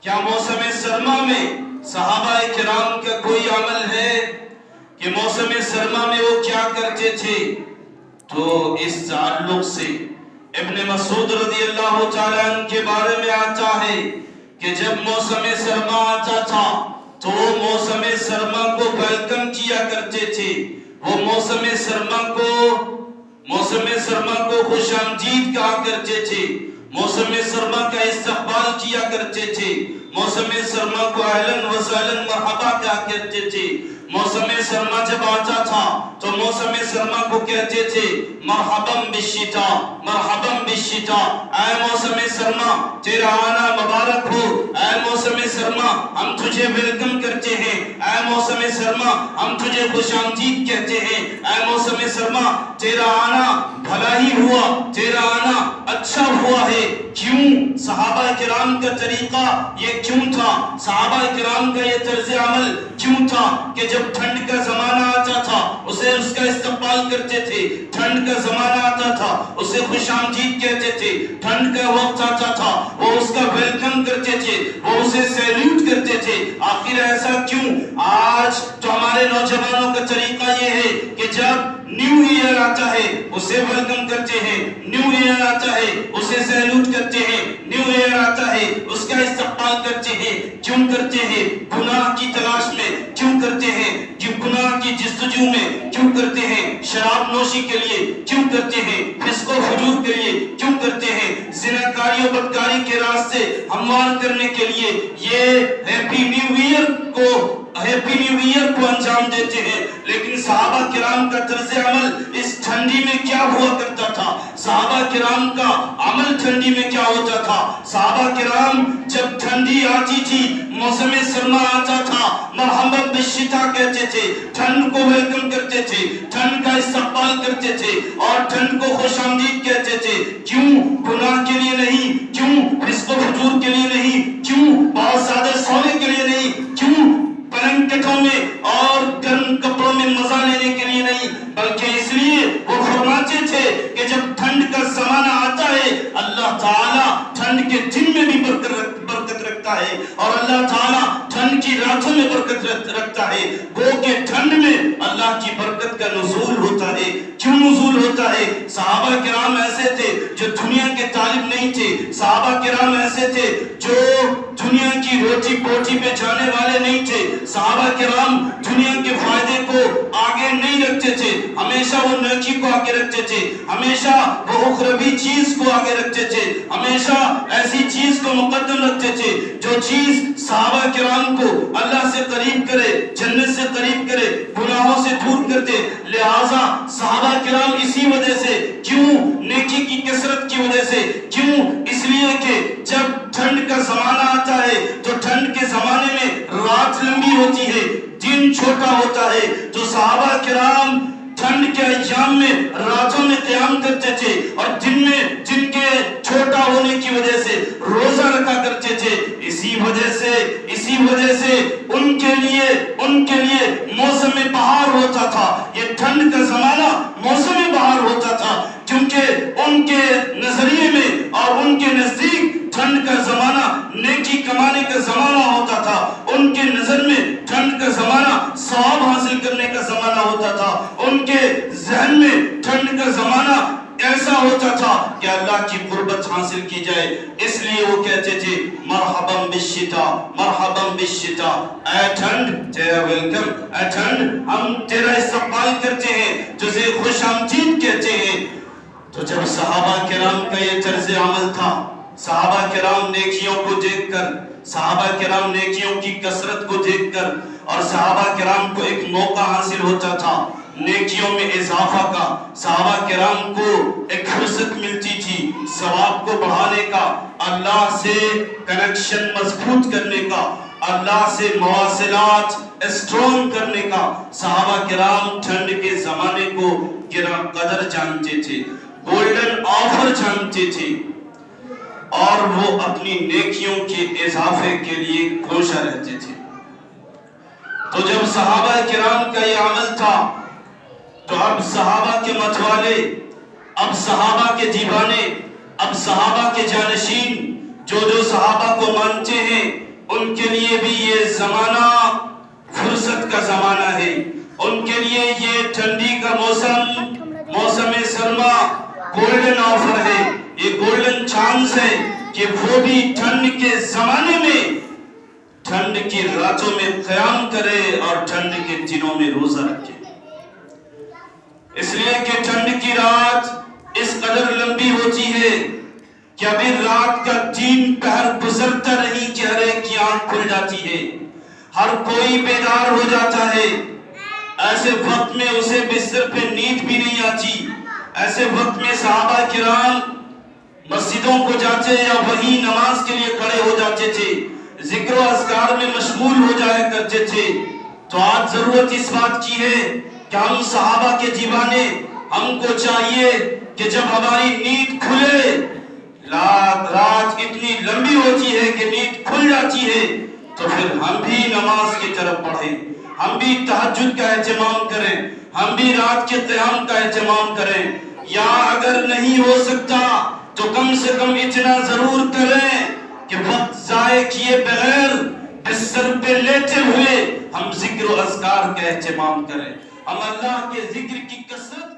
کیا موسم سرما میں صحابہ کرام کا کوئی عمل ہے کہ موسم سرما میں وہ کیا کرتے تھے؟ تو اس تعلق سے ابن مسعود رضی اللہ تعالیٰ عنہ کے بارے میں آتا ہے کہ جب موسم سرما آتا تھا تو وہ موسم سرما کو ویلکم کیا کرتے تھے، وہ موسم سرما کو خوش آمدید کہا کرتے تھے، موسم سرما کا استقبال کیا کرتے تھے، موسم سرما کو اہلاً و سہلاً مرحبا کہا کرتے تھے۔ موسم سرما جب آتا تھا تو موسم سرما کو کہتے تھے مرحباً بالشتاء، مرحباً بالشتاء، اے موسم سرما تیرا آنا مبارک ہو، اے موسم سرما ہم تجھے ویلکم کرتے ہیں، اے موسم سرما ہم تجھے خوش آمدید کہتے ہیں، اے موسم سرما تیرا آنا بھلا ہی ہوا، تیرا آنا اچھا ہوا ہے۔ کیوں؟ صحابہ کرام کا طریقہ یہ کیوں تھا؟ صحابہ کرام کا یہ طرز عمل کیوں تھا کہ جب ٹھنڈ کا زمانہ آتا تھا اسے اس کا استقبال کرتے تھے، ٹھنڈ کا زمانہ آتا تھا اسے خوش آمدید کہتے تھے، ٹھنڈ کا وقت آتا تھا وہ اس کا ویلکم کرتے تھے، وہ اسے سیلیوٹ کرتے تھے۔ آخر ایسا کیوں؟ آج تو ہمارے نوجوانوں کا طریقہ یہ ہے کہ جب نیو ایئر آتا ہے اسے ویلکم کرتے ہیں، نیو ایئر آتا ہے اسے سیلیوٹ کرتے ہیں، نیو ایئر آتا ہے اس کا استقبال کرتے ہیں۔ کیوں کرتے ہیں؟ گناہ کی تلاش میں، کیوں کرتے ہیں؟ جو گناہ کی جستجو میں، کیوں کرتے ہیں؟ شراب نوشی کے لیے کیوں کرتے ہیں؟ فسق و فجور کے لیے کیوں کرتے ہیں؟ زناکاری و بدکاری کے راستے ہموار کرنے کے لیے یہ ہیپی نیو ایئر کو انجام دیتے ہیں۔ لیکن صحابہ کرام کا طرز عمل اس ٹھنڈی میں کیا ہوا کرتا تھا؟ صحابہ کرام کا عمل ٹھنڈی میں کیا ہوتا تھا؟ صحابہ کرام جب ٹھنڈی آتی تھی، موسم سرما آتا تھا، مرحبا بالشتاء کہتے تھے، ٹھنڈ کو ویلکم کرتے تھے، ٹھنڈ کا استقبال کرتے تھے اور ٹھنڈ کو خوش آمدید کہتے تھے۔ کیوں؟ گناہ کے لیے نہیں، کیوں فسق و فجور کے لیے نہیں، کیوں بہت زیادہ سونے کے لیے نہیں، کیوں بلنکٹوں میں اور گرم کپڑوں میں مزہ لینے کے لیے نہیں، بلکہ اس لیے وہ فرماتے تھے کہ جب ٹھنڈ کا زمانہ آتا ہے اللہ تعالیٰ ٹھنڈ کے دن میں بھی برکت رکھتا ہے اور اللہ تعالیٰ ٹھنڈ کی راتوں میں برکت رکھتا ہے۔ گو کہ ٹھنڈ میں اللہ کی برکت کا نزول ہوتا ہے۔ کیوں نزول ہوتا ہے؟ صحابہ کرام ایسے تھے جو دنیا کے طالب نہیں تھے، صحابہ کرام ایسے تھے جو دنیا کی روٹی پوٹی پہ جانے والے نہیں تھے، صحابہ کرام دنیا کے فائدے کو آگے نہیں رکھتے تھے، ہمیشہ وہ نیکی کو آگے رکھتے تھے، ہمیشہ وہ اخروی چیز کو آگے رکھتے تھے، ہمیشہ ایسی چیز کو مقدم رکھتے تھے جو چیز صحابہ کرام کو اللہ سے قریب کرے، جنت سے قریب کرے، گناہوں سے دور کر دے۔ لہٰذا صحابہ کرام اسی وجہ سے، کیوں؟ نیکی کی کثرت کی وجہ سے، کیوں؟ اس لیے کہ جب ٹھنڈ کا زمانہ آتا ہے تو ٹھنڈ کے زمانے میں رات لمبی ہوتی ہے، دن چھوٹا ہوتا ہے، تو صحابہ کرام ٹھنڈ کے ایام میں راتوں میں قیام کرتے تھے اور دن میں دن کے چھوٹا ہونے کی وجہ سے روزہ رکھا کرتے تھے۔ اسی وجہ سے ان کے لیے موسم بہار ہوتا تھا، یہ ٹھنڈ کا زمانہ موسم بہار ہوتا تھا، کیونکہ ان کے نظریے میں اور ان کے نزدیک ٹھنڈ کا زمانہ نیکی کمانے کا زمانہ ہوتا تھا، ان کے نظر میں ٹھنڈ کا زمانہ ثواب حاصل کرنے کا زمانہ ہوتا تھا، ان کے ذہن میں ٹھنڈ کا زمانہ ایسا ہوتا تھا کہ اللہ کی قربت حاصل کی جائے۔ اس لیے وہ کہتے تھے مرحبا بالشتاء، مرحبا بالشتاء، اے ٹھنڈ تیرا ویلکم، اے ٹھنڈ ہم تیرا استقبال کرتے ہیں، تجھے خوش آمدید کہتے ہیں۔ تو جب صحابہ کرام کا یہ طرز عمل تھا، صحابہ کرام نیکیوں کو دیکھ کر، صحابہ کرام نیکیوں کی کثرت کو دیکھ کر اور صحابہ کرام کو ایک موقع حاصل ہوتا تھا نیکیوں میں اضافہ کا، صحابہ کرام کو ایک فرصت ملتی تھی ثواب کو بڑھانے کا، اللہ سے کنیکشن مضبوط کرنے کا، اللہ سے مواصلات اسٹرونگ کرنے کا۔ صحابہ کرام ٹھنڈ کے زمانے کو گرا قدر جانتے تھے، گولڈن آفر جانتے تھے اور وہ اپنی نیکیوں کے اضافے کے لیے کوشاں رہتے تھے۔ تو جب صحابہ کرام کا یہ عمل تھا تو اب صحابہ کے متوالے، اب صحابہ کے دیوانے، اب صحابہ کے جانشین جو صحابہ کو مانتے ہیں، ان کے لیے بھی یہ زمانہ فرصت کا زمانہ ہے، ان کے لیے یہ ٹھنڈی کا موسم سرما گولڈن آفر ہے، یہ گولڈن چانس ہے کہ وہ بھی ٹھنڈ کے زمانے میں ٹھنڈ کی راتوں میں قیام کرے اور ٹھنڈ کے دنوں میں روزہ رکھے، اس لیے کہ ٹھنڈ کی رات اس قدر لمبی ہوتی ہے کہ ابھی رات کا 3 پہر گزرتا نہیں کہ ہر ایک کی آنکھ کھل جاتی ہے، ہر کوئی بیدار ہو جاتا ہے، ایسے وقت میں اسے بستر پہ نیند بھی نہیں آتی، ایسے وقت میں صحابہ کرام مسجدوں کو جاتے یا وہیں نماز کے لیے کھڑے ہو جاتے تھے، ذکر و اذکار میں مشغول ہو جایا کرتے تھے۔ تو آج ضرورت اس بات کی ہے کہ ہم صحابہ کے دیوانے، ہم کو چاہیے کہ جب ہماری نیند کھلے، رات اتنی لمبی ہوتی ہے کہ نیند کھل جاتی ہے، تو پھر ہم بھی نماز کی طرف بڑھیں، ہم بھی تہجد کا اہتمام کریں، ہم بھی رات کے قیام کا اہتمام کریں، یا اگر نہیں ہو سکتا تو کم سے کم اتنا ضرور کریں کہ وقت ضائع کیے بغیر بستر پہ لیٹے ہوئے ہم ذکر و اذکار کا اہتمام کریں، ہم اللہ کے ذکر کی کثرت